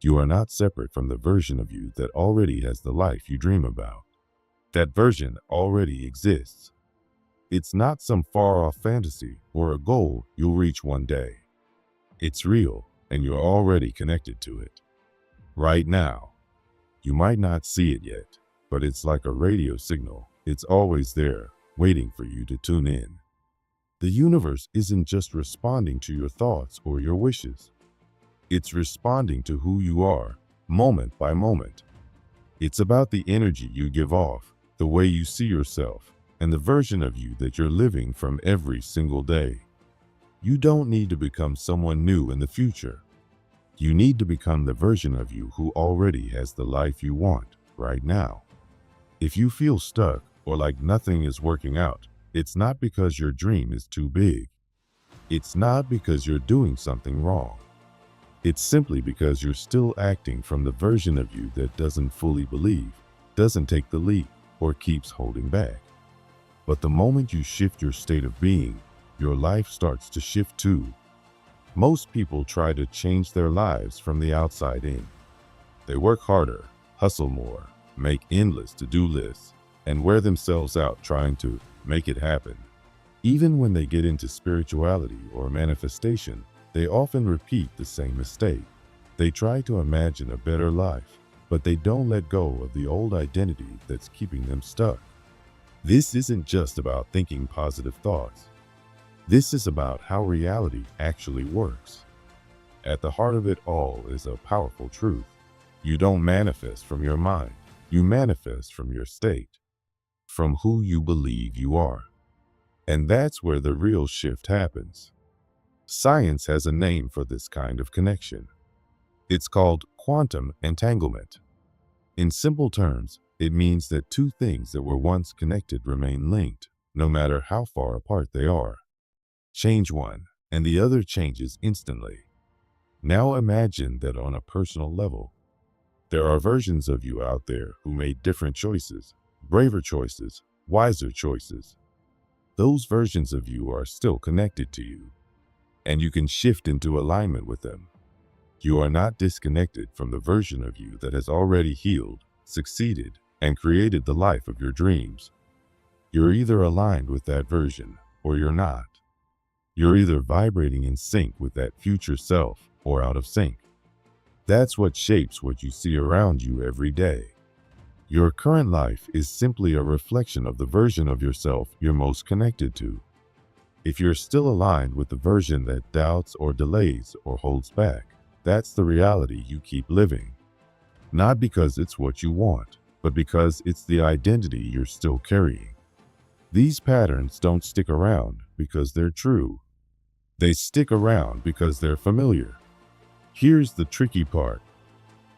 You are not separate from the version of you that already has the life you dream about. That version already exists. It's not some far-off fantasy or a goal you'll reach one day. It's real, and you're already connected to it. Right now. You might not see it yet, but it's like a radio signal. It's always there, waiting for you to tune in. The universe isn't just responding to your thoughts or your wishes. It's responding to who you are, moment by moment. It's about the energy you give off, the way you see yourself, and the version of you that you're living from every single day. You don't need to become someone new in the future. You need to become the version of you who already has the life you want right now. If you feel stuck or like nothing is working out, it's not because your dream is too big. It's not because you're doing something wrong. It's simply because you're still acting from the version of you that doesn't fully believe, doesn't take the leap, or keeps holding back. But the moment you shift your state of being, your life starts to shift too. Most people try to change their lives from the outside in. They work harder, hustle more, make endless to-do lists, and wear themselves out trying to make it happen. Even when they get into spirituality or manifestation, they often repeat the same mistake. They try to imagine a better life, but they don't let go of the old identity that's keeping them stuck. This isn't just about thinking positive thoughts. This is about how reality actually works. At the heart of it all is a powerful truth. You don't manifest from your mind. You manifest from your state, from who you believe you are. And that's where the real shift happens. Science has a name for this kind of connection. It's called quantum entanglement. In simple terms, it means that two things that were once connected remain linked, no matter how far apart they are. Change one, and the other changes instantly. Now imagine that on a personal level. There are versions of you out there who made different choices, braver choices, wiser choices. Those versions of you are still connected to you, and you can shift into alignment with them. You are not disconnected from the version of you that has already healed, succeeded, and created the life of your dreams. You're either aligned with that version or you're not. You're either vibrating in sync with that future self or out of sync. That's what shapes what you see around you every day. Your current life is simply a reflection of the version of yourself you're most connected to. If you're still aligned with the version that doubts or delays or holds back, that's the reality you keep living. Not because it's what you want, but because it's the identity you're still carrying. These patterns don't stick around because they're true. They stick around because they're familiar. Here's the tricky part.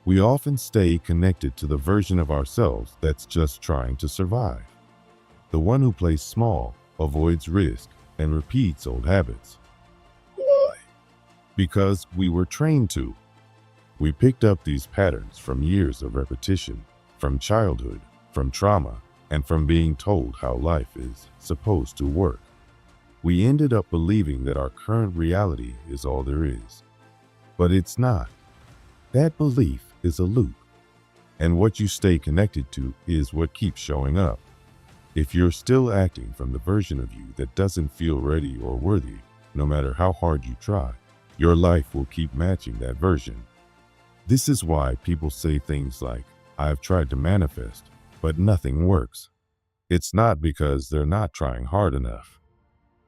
We often stay connected to the version of ourselves that's just trying to survive. The one who plays small, avoids risk, and repeats old habits. Why? Because we were trained to. We picked up these patterns from years of repetition, from childhood, from trauma, and from being told how life is supposed to work. We ended up believing that our current reality is all there is. But it's not. That belief is a loop. And what you stay connected to is what keeps showing up. If you're still acting from the version of you that doesn't feel ready or worthy, no matter how hard you try, your life will keep matching that version. This is why people say things like, "I've tried to manifest, but nothing works." It's not because they're not trying hard enough.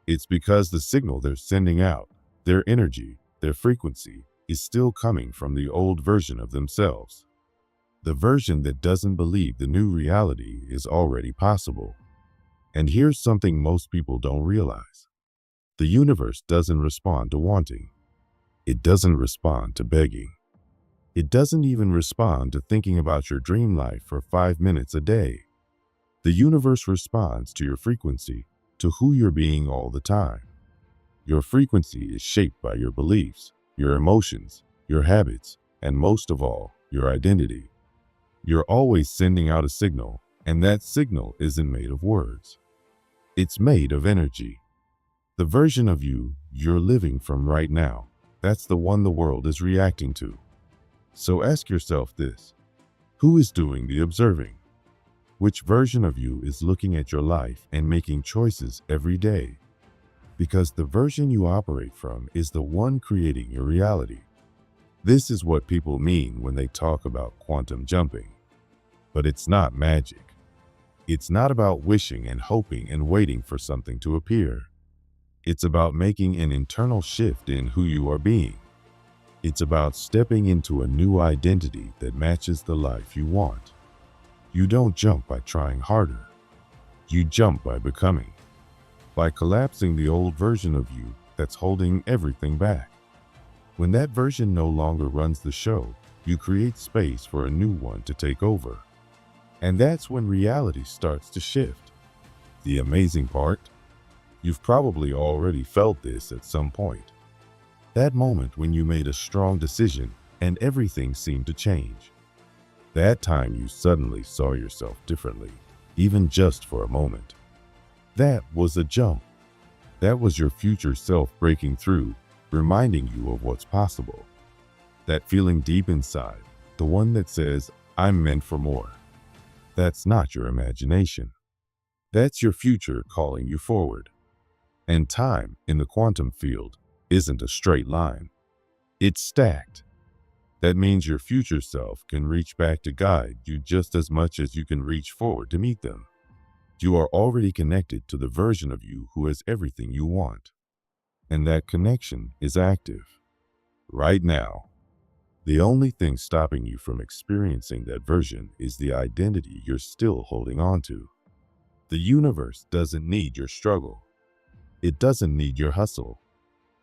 It's because the signal they're sending out, their energy, their frequency, is still coming from the old version of themselves. The version that doesn't believe the new reality is already possible. And here's something most people don't realize. The universe doesn't respond to wanting. It doesn't respond to begging. It doesn't even respond to thinking about your dream life for 5 minutes a day. The universe responds to your frequency, to who you're being all the time. Your frequency is shaped by your beliefs, your emotions, your habits, and most of all, your identity. You're always sending out a signal, and that signal isn't made of words. It's made of energy. The version of you you're living from right now, that's the one the world is reacting to. So ask yourself this: who is doing the observing? Which version of you is looking at your life and making choices every day? Because the version you operate from is the one creating your reality. This is what people mean when they talk about quantum jumping. But it's not magic. It's not about wishing and hoping and waiting for something to appear. It's about making an internal shift in who you are being. It's about stepping into a new identity that matches the life you want. You don't jump by trying harder. You jump by becoming. By collapsing the old version of you that's holding everything back. When that version no longer runs the show, you create space for a new one to take over. And that's when reality starts to shift. The amazing part? You've probably already felt this at some point. That moment when you made a strong decision and everything seemed to change. That time you suddenly saw yourself differently, even just for a moment. That was a jump. That was your future self breaking through, reminding you of what's possible. That feeling deep inside, the one that says, I'm meant for more. That's not your imagination. That's your future calling you forward. And time, in the quantum field, isn't a straight line. It's stacked. That means your future self can reach back to guide you just as much as you can reach forward to meet them. You are already connected to the version of you who has everything you want. And that connection is active. Right now. The only thing stopping you from experiencing that version is the identity you're still holding on to. The universe doesn't need your struggle. It doesn't need your hustle.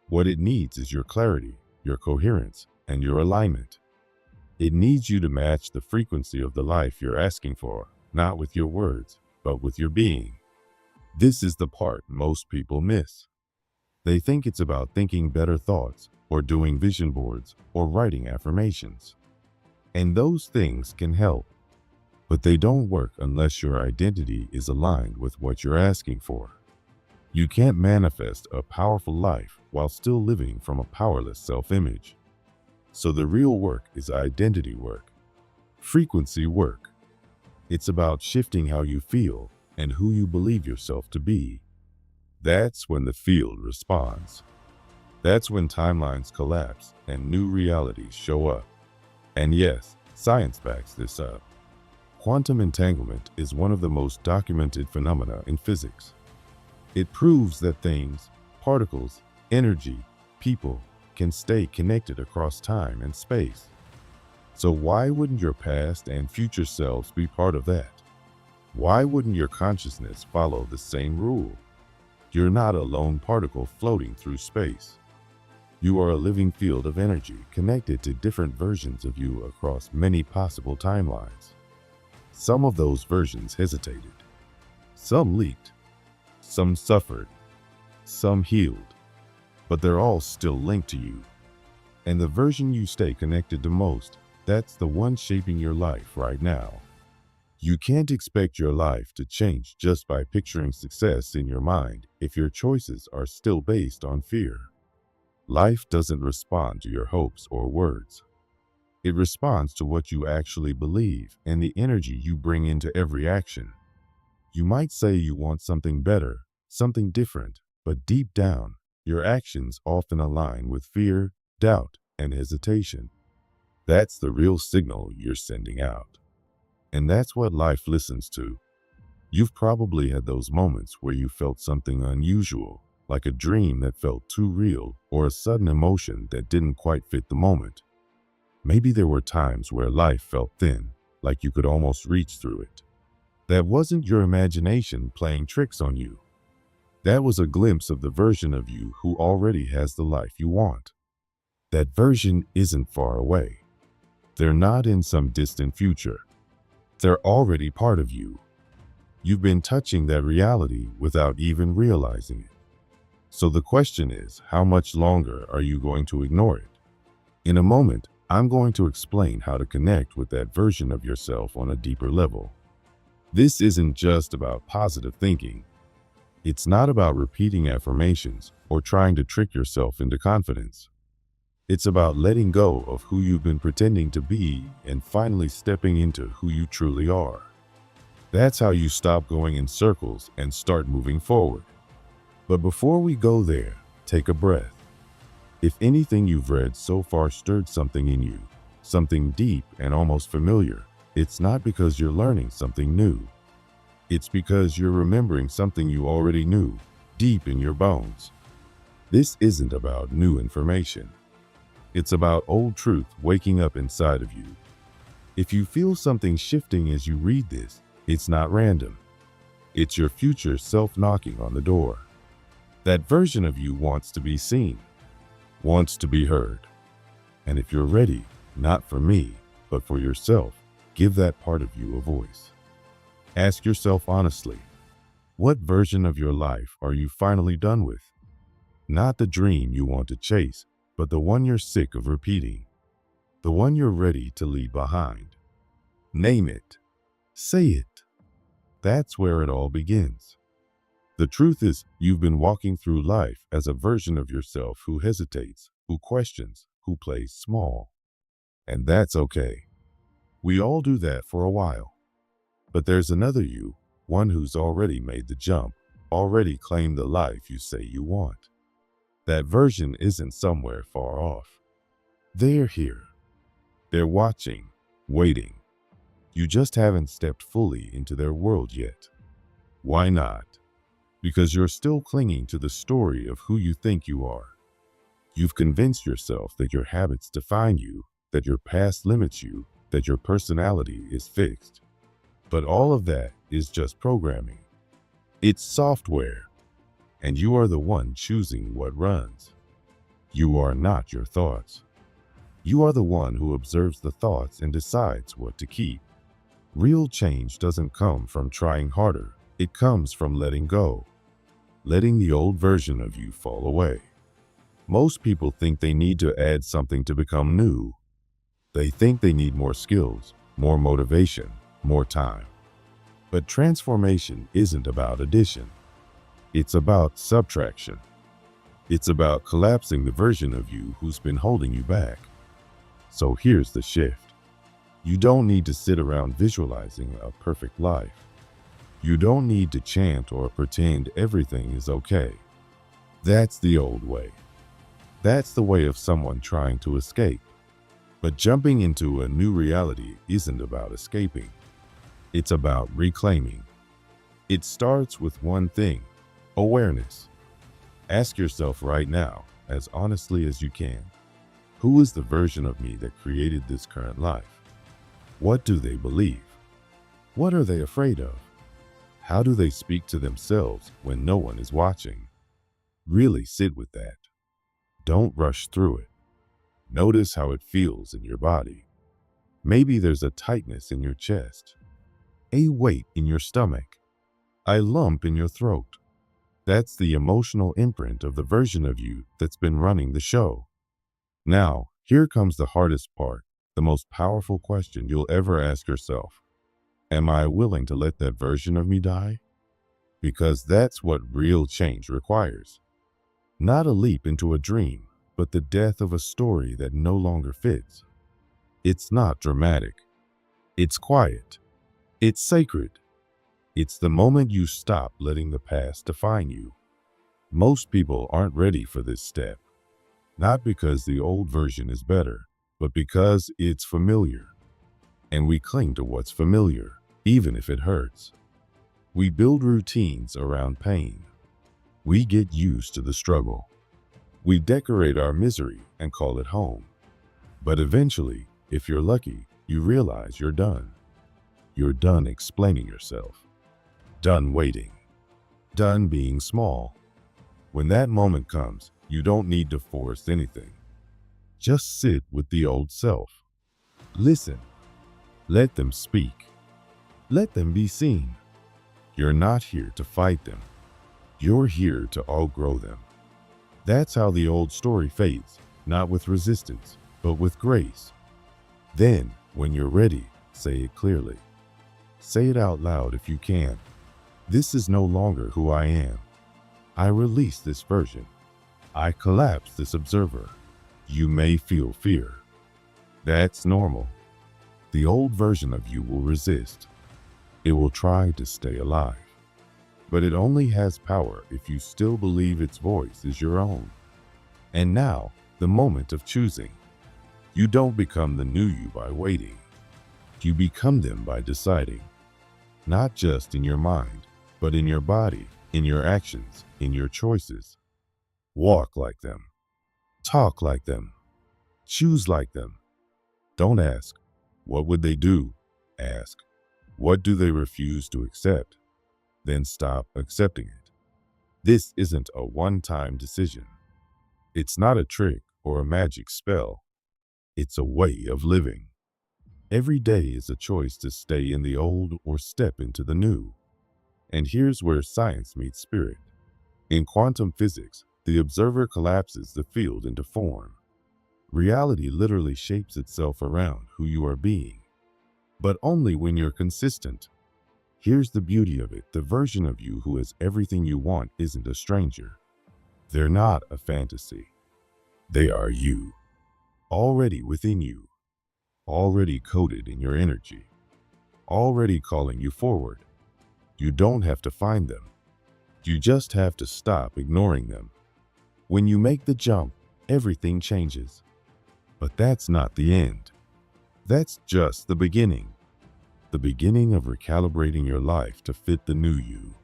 What it needs is your clarity, your coherence, and your alignment. It needs you to match the frequency of the life you're asking for, not with your words, but with your being. This is the part most people miss. They think it's about thinking better thoughts, or doing vision boards, or writing affirmations. And those things can help, but they don't work unless your identity is aligned with what you're asking for. You can't manifest a powerful life while still living from a powerless self-image. So the real work is identity work, frequency work. It's about shifting how you feel and who you believe yourself to be. That's when the field responds. That's when timelines collapse and new realities show up. And yes, science backs this up. Quantum entanglement is one of the most documented phenomena in physics. It proves that things, particles, energy, people can stay connected across time and space. So why wouldn't your past and future selves be part of that? Why wouldn't your consciousness follow the same rule? You're not a lone particle floating through space. You are a living field of energy connected to different versions of you across many possible timelines. Some of those versions hesitated. Some leaked. Some suffered. Some healed. But they're all still linked to you. And the version you stay connected to most, that's the one shaping your life right now. You can't expect your life to change just by picturing success in your mind if your choices are still based on fear. Life doesn't respond to your hopes or words. It responds to what you actually believe and the energy you bring into every action. You might say you want something better, something different, but deep down, your actions often align with fear, doubt, and hesitation. That's the real signal you're sending out. And that's what life listens to. You've probably had those moments where you felt something unusual, like a dream that felt too real or a sudden emotion that didn't quite fit the moment. Maybe there were times where life felt thin, like you could almost reach through it. That wasn't your imagination playing tricks on you. That was a glimpse of the version of you who already has the life you want. That version isn't far away. They're not in some distant future. They're already part of you. You've been touching that reality without even realizing it. So the question is, how much longer are you going to ignore it? In a moment, I'm going to explain how to connect with that version of yourself on a deeper level. This isn't just about positive thinking. It's not about repeating affirmations or trying to trick yourself into confidence. It's about letting go of who you've been pretending to be and finally stepping into who you truly are. That's how you stop going in circles and start moving forward. But before we go there, take a breath. If anything you've read so far stirred something in you, something deep and almost familiar, it's not because you're learning something new. It's because you're remembering something you already knew, deep in your bones. This isn't about new information. It's about old truth waking up inside of you. If you feel something shifting as you read this, it's not random. It's your future self knocking on the door. That version of you wants to be seen, wants to be heard. And if you're ready, not for me, but for yourself, give that part of you a voice. Ask yourself honestly, what version of your life are you finally done with? Not the dream you want to chase, but the one you're sick of repeating. The one you're ready to leave behind. Name it. Say it. That's where it all begins. The truth is, you've been walking through life as a version of yourself who hesitates, who questions, who plays small. And that's okay. We all do that for a while. But there's another you, one who's already made the jump, already claimed the life you say you want. That version isn't somewhere far off. They're here. They're watching, waiting. You just haven't stepped fully into their world yet. Why not? Because you're still clinging to the story of who you think you are. You've convinced yourself that your habits define you, that your past limits you, that your personality is fixed. But all of that is just programming. It's software, and you are the one choosing what runs. You are not your thoughts. You are the one who observes the thoughts and decides what to keep. Real change doesn't come from trying harder. It comes from letting go. Letting the old version of you fall away. Most people think they need to add something to become new. They think they need more skills, more motivation, more time. But transformation isn't about addition. It's about subtraction. It's about collapsing the version of you who's been holding you back. So here's the shift. You don't need to sit around visualizing a perfect life. You don't need to chant or pretend everything is okay. That's the old way. That's the way of someone trying to escape. But jumping into a new reality isn't about escaping. It's about reclaiming. It starts with one thing: awareness. Ask yourself right now, as honestly as you can, who is the version of me that created this current life? What do they believe? What are they afraid of? How do they speak to themselves when no one is watching? Really sit with that. Don't rush through it. Notice how it feels in your body. Maybe there's a tightness in your chest, a weight in your stomach, a lump in your throat. That's the emotional imprint of the version of you that's been running the show. Now, here comes the hardest part, the most powerful question you'll ever ask yourself. Am I willing to let that version of me die? Because that's what real change requires. Not a leap into a dream, but the death of a story that no longer fits. It's not dramatic. It's quiet. It's sacred. It's the moment you stop letting the past define you. Most people aren't ready for this step. Not because the old version is better, but because it's familiar. And we cling to what's familiar, even if it hurts. We build routines around pain. We get used to the struggle. We decorate our misery and call it home. But eventually, if you're lucky, you realize you're done. You're done explaining yourself. Done waiting. Done being small. When that moment comes, you don't need to force anything. Just sit with the old self. Listen. Let them speak. Let them be seen. You're not here to fight them. You're here to outgrow them. That's how the old story fades, not with resistance, but with grace. Then, when you're ready, say it clearly. Say it out loud if you can. This is no longer who I am. I release this version. I collapse this observer. You may feel fear. That's normal. The old version of you will resist. It will try to stay alive. But it only has power if you still believe its voice is your own. And now, the moment of choosing. You don't become the new you by waiting. You become them by deciding. Not just in your mind, but in your body, in your actions, in your choices. Walk like them. Talk like them. Choose like them. Don't ask, what would they do? Ask, what do they refuse to accept? Then stop accepting it. This isn't a one-time decision. It's not a trick or a magic spell. It's a way of living. Every day is a choice to stay in the old or step into the new. And here's where science meets spirit. In quantum physics, the observer collapses the field into form. Reality literally shapes itself around who you are being. But only when you're consistent. Here's the beauty of it. The version of you who has everything you want isn't a stranger. They're not a fantasy. They are you. Already within you. Already coded in your energy. Already calling you forward. You don't have to find them. You just have to stop ignoring them. When you make the jump, everything changes. But that's not the end. That's just the beginning. The beginning of recalibrating your life to fit the new you.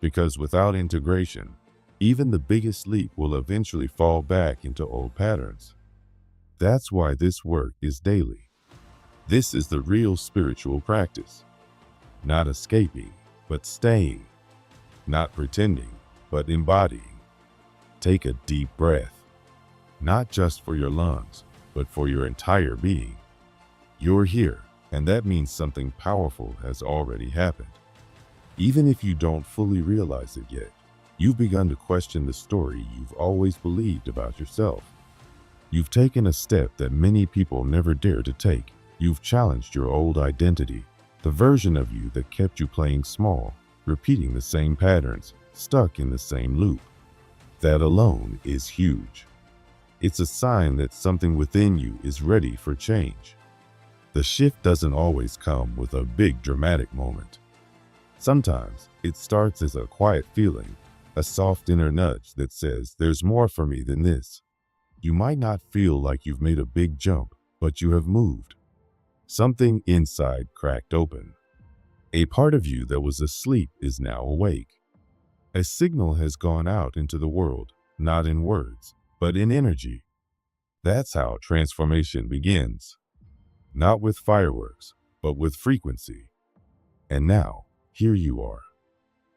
Because without integration, even the biggest leap will eventually fall back into old patterns. That's why this work is daily. This is the real spiritual practice. Not escaping, but staying. Not pretending, but embodying. Take a deep breath. Not just for your lungs, but for your entire being. You're here, and that means something powerful has already happened. Even if you don't fully realize it yet, you've begun to question the story you've always believed about yourself. You've taken a step that many people never dare to take. You've challenged your old identity, the version of you that kept you playing small, repeating the same patterns, stuck in the same loop. That alone is huge. It's a sign that something within you is ready for change. The shift doesn't always come with a big dramatic moment. Sometimes it starts as a quiet feeling, a soft inner nudge that says, there's more for me than this. You might not feel like you've made a big jump, but you have moved. Something inside cracked open. A part of you that was asleep is now awake. A signal has gone out into the world, not in words, but in energy. That's how transformation begins. Not with fireworks, but with frequency. And now, here you are.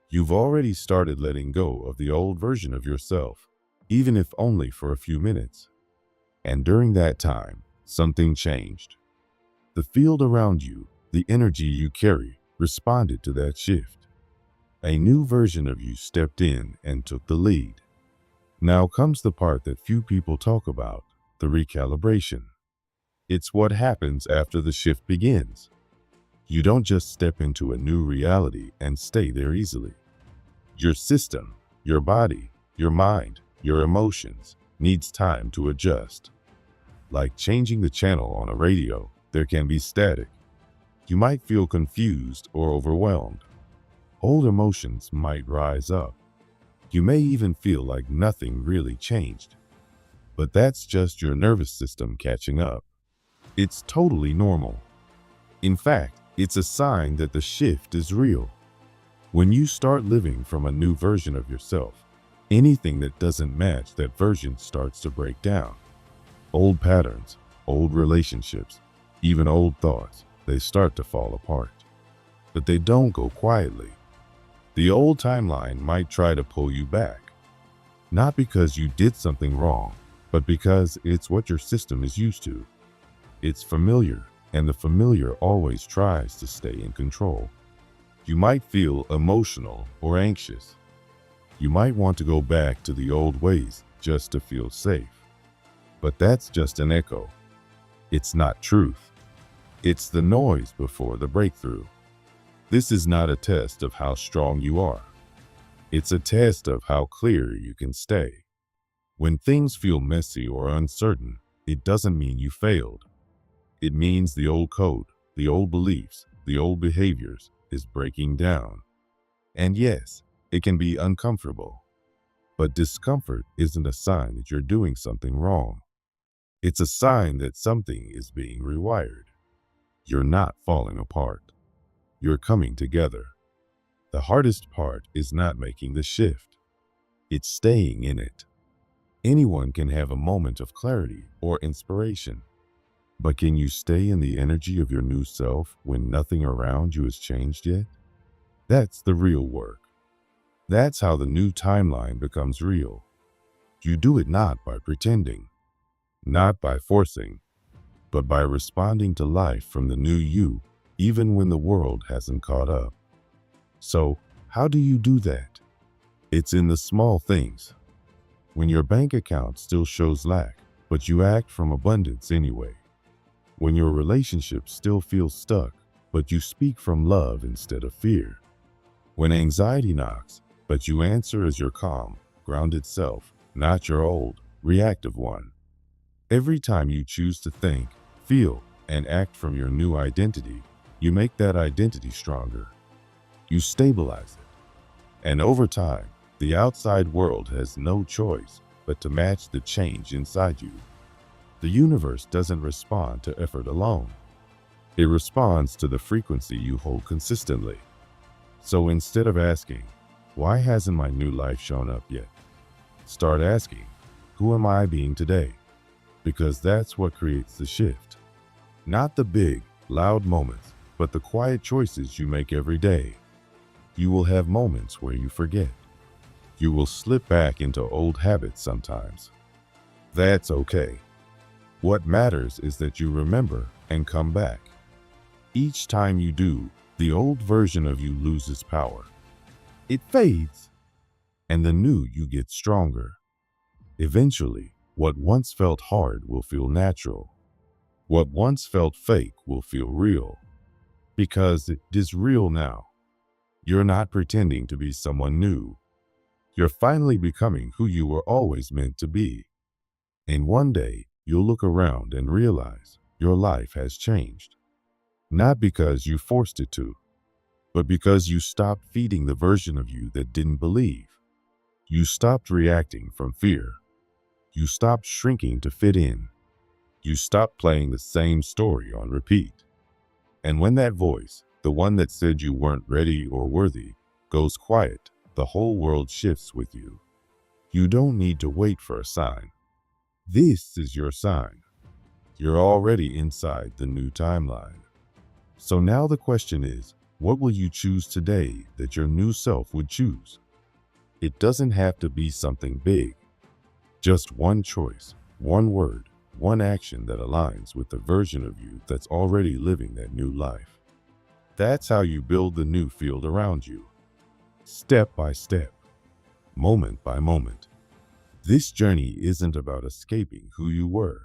You've already started letting go of the old version of yourself, even if only for a few minutes. And during that time, something changed. The field around you, the energy you carry, responded to that shift. A new version of you stepped in and took the lead. Now comes the part that few people talk about, the recalibration. It's what happens after the shift begins. You don't just step into a new reality and stay there easily. Your system, your body, your mind, your emotions needs time to adjust. Like changing the channel on a radio, there can be static. You might feel confused or overwhelmed. Old emotions might rise up. You may even feel like nothing really changed. But that's just your nervous system catching up. It's totally normal. In fact, it's a sign that the shift is real. When you start living from a new version of yourself, anything that doesn't match that version starts to break down. Old patterns, old relationships, even old thoughts, they start to fall apart. But they don't go quietly. The old timeline might try to pull you back. Not because you did something wrong, but because it's what your system is used to. It's familiar, and the familiar always tries to stay in control. You might feel emotional or anxious. You might want to go back to the old ways just to feel safe. But that's just an echo. It's not truth. It's the noise before the breakthrough. This is not a test of how strong you are. It's a test of how clear you can stay. When things feel messy or uncertain, it doesn't mean you failed. It means the old code, the old beliefs, the old behaviors is breaking down. And yes, it can be uncomfortable. But discomfort isn't a sign that you're doing something wrong. It's a sign that something is being rewired. You're not falling apart. You're coming together. The hardest part is not making the shift. It's staying in it. Anyone can have a moment of clarity or inspiration. But can you stay in the energy of your new self when nothing around you has changed yet? That's the real work. That's how the new timeline becomes real. You do it not by pretending, not by forcing, but by responding to life from the new you, even when the world hasn't caught up. So, how do you do that? It's in the small things. When your bank account still shows lack, but you act from abundance anyway. When your relationship still feels stuck, but you speak from love instead of fear. When anxiety knocks, but you answer as your calm, grounded self, not your old, reactive one. Every time you choose to think, feel, and act from your new identity, you make that identity stronger. You stabilize it. And over time, the outside world has no choice but to match the change inside you. The universe doesn't respond to effort alone. It responds to the frequency you hold consistently. So instead of asking, why hasn't my new life shown up yet? Start asking, who am I being today? Because that's what creates the shift. Not the big, loud moments, but the quiet choices you make every day. You will have moments where you forget. You will slip back into old habits sometimes. That's okay. What matters is that you remember and come back. Each time you do, the old version of you loses power. It fades, and the new you get stronger. Eventually, what once felt hard will feel natural. What once felt fake will feel real. Because it is real now. You're not pretending to be someone new. You're finally becoming who you were always meant to be. And one day, you'll look around and realize your life has changed. Not because you forced it to, but because you stopped feeding the version of you that didn't believe. You stopped reacting from fear. You stopped shrinking to fit in. You stopped playing the same story on repeat. And when that voice, the one that said you weren't ready or worthy, goes quiet, the whole world shifts with you. You don't need to wait for a sign. This is your sign. You're already inside the new timeline. So now the question is, what will you choose today that your new self would choose? It doesn't have to be something big. Just one choice, one word, one action that aligns with the version of you that's already living that new life. That's how you build the new field around you. Step by step, moment by moment. This journey isn't about escaping who you were.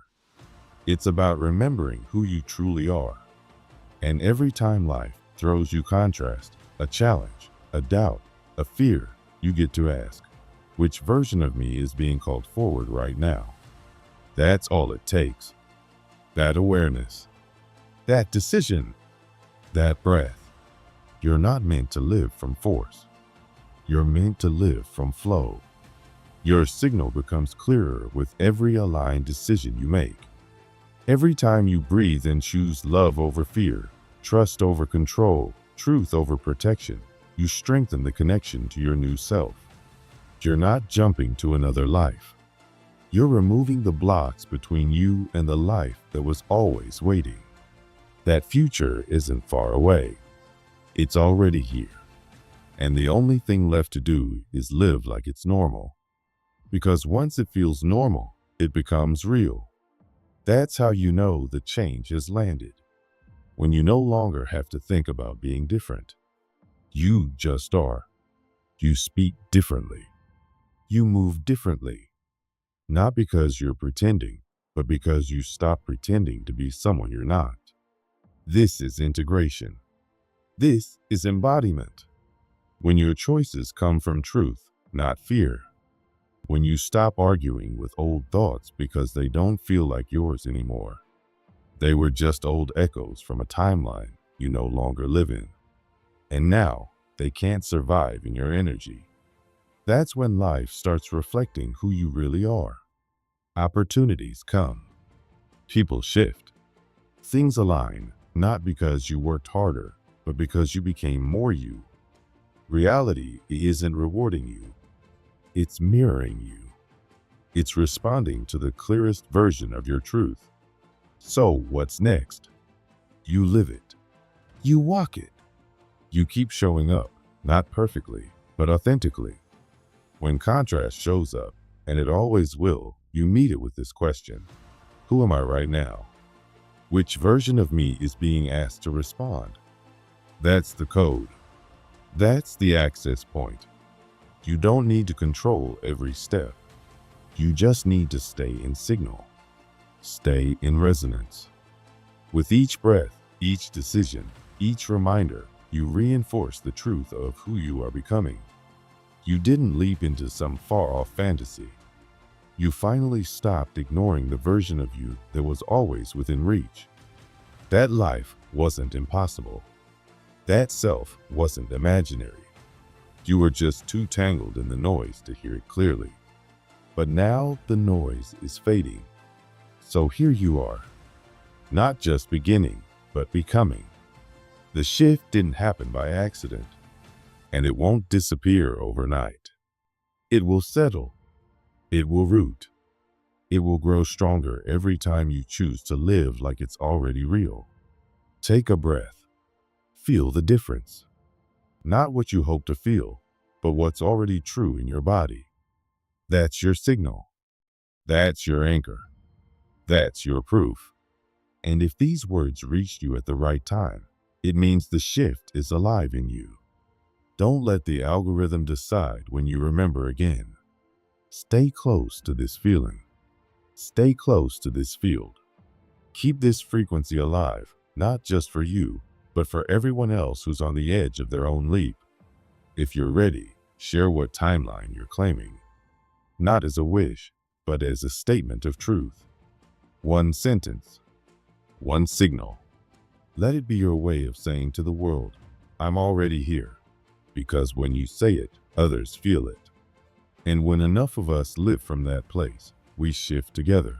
It's about remembering who you truly are. And every time life throws you contrast, a challenge, a doubt, a fear, you get to ask, which version of me is being called forward right now? That's all it takes. That awareness, that decision, that breath. You're not meant to live from force. You're meant to live from flow. Your signal becomes clearer with every aligned decision you make. Every time you breathe and choose love over fear, trust over control, truth over protection, you strengthen the connection to your new self. You're not jumping to another life. You're removing the blocks between you and the life that was always waiting. That future isn't far away. It's already here. And the only thing left to do is live like it's normal. Because once it feels normal, it becomes real. That's how you know the change has landed. When you no longer have to think about being different. You just are. You speak differently. You move differently. Not because you're pretending, but because you stop pretending to be someone you're not. This is integration. This is embodiment. When your choices come from truth, not fear. When you stop arguing with old thoughts because they don't feel like yours anymore. They were just old echoes from a timeline you no longer live in. And now they can't survive in your energy. That's when life starts reflecting who you really are. Opportunities come. People shift. Things align, not because you worked harder, but because you became more you. Reality isn't rewarding you. It's mirroring you. It's responding to the clearest version of your truth. So what's next? You live it. You walk it. You keep showing up, not perfectly, but authentically. When contrast shows up, and it always will, you meet it with this question. Who am I right now? Which version of me is being asked to respond? That's the code. That's the access point. You don't need to control every step. You just need to stay in signal. Stay in resonance. With each breath, each decision, each reminder, you reinforce the truth of who you are becoming. You didn't leap into some far-off fantasy. You finally stopped ignoring the version of you that was always within reach. That life wasn't impossible. That self wasn't imaginary. You were just too tangled in the noise to hear it clearly. But now the noise is fading. So here you are, not just beginning, but becoming. The shift didn't happen by accident, and it won't disappear overnight. It will settle. It will root. It will grow stronger every time you choose to live like it's already real. Take a breath. Feel the difference. Not what you hope to feel, but what's already true in your body. That's your signal. That's your anchor. That's your proof. And if these words reached you at the right time, it means the shift is alive in you. Don't let the algorithm decide when you remember again. Stay close to this feeling. Stay close to this field. Keep this frequency alive, not just for you, but for everyone else who's on the edge of their own leap. If you're ready, share what timeline you're claiming. Not as a wish, but as a statement of truth. One sentence, one signal. Let it be your way of saying to the world, I'm already here. Because when you say it, others feel it. And when enough of us live from that place, we shift together.